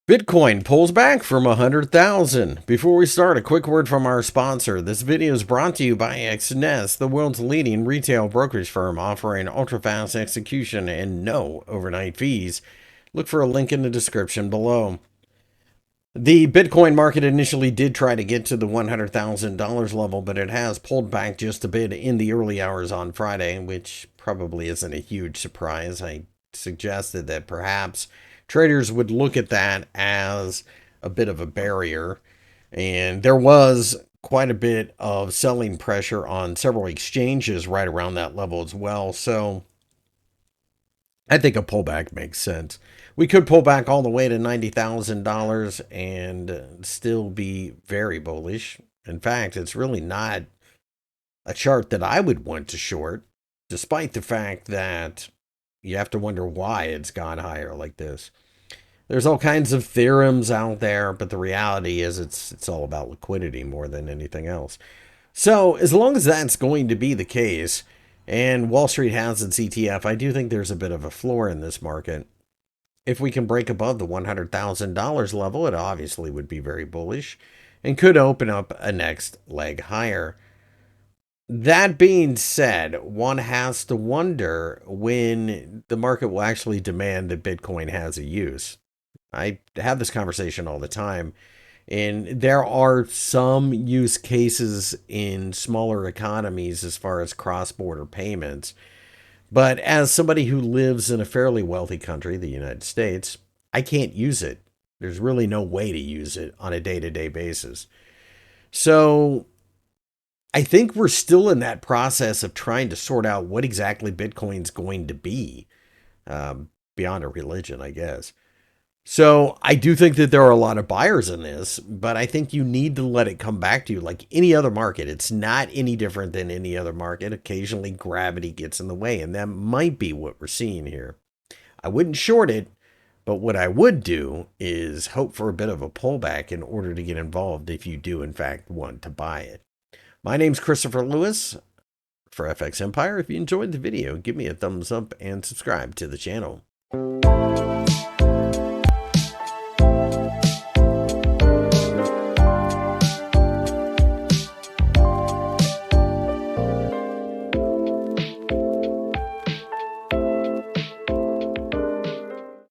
Bitcoin pulls back from 100,000. Before we start, a quick word from our sponsor. This video is brought to you by XNest, the world's leading retail brokerage firm offering ultra-fast execution and no overnight fees. Look for a link in the description below. The Bitcoin market initially did try to get to the $100,000 level, but it has pulled back just a bit in the early hours on Friday, which probably isn't a huge surprise. I suggested that perhaps traders would look at that as a bit of a barrier. And there was quite a bit of selling pressure on several exchanges right around that level as well. So I think a pullback makes sense. We could pull back all the way to $90,000 and still be very bullish. In fact, it's really not a chart that I would want to short, despite the fact that you have to wonder why it's gone higher like this. There's all kinds of theorems out there, but the reality is it's all about liquidity more than anything else. So as long as that's going to be the case, and Wall Street has its ETF, I do think there's a bit of a floor in this market. If we can break above the $100,000 level, it obviously would be very bullish and could open up a next leg higher. That being said, one has to wonder when the market will actually demand that Bitcoin has a use. I have this conversation all the time, and there are some use cases in smaller economies as far as cross-border payments. But as somebody who lives in a fairly wealthy country, the United States, I can't use it. There's really no way to use it on a day-to-day basis. So I think we're still in that process of trying to sort out what exactly Bitcoin's going to be, beyond a religion, I guess. So I do think that there are a lot of buyers in this, but I think you need to let it come back to you like any other market. It's not any different than any other market. Occasionally gravity gets in the way, and that might be what we're seeing here. I wouldn't short it, but what I would do is hope for a bit of a pullback in order to get involved if you do in fact want to buy it. My name's Christopher Lewis for FXEmpire. If you enjoyed the video, give me a thumbs up and subscribe to the channel.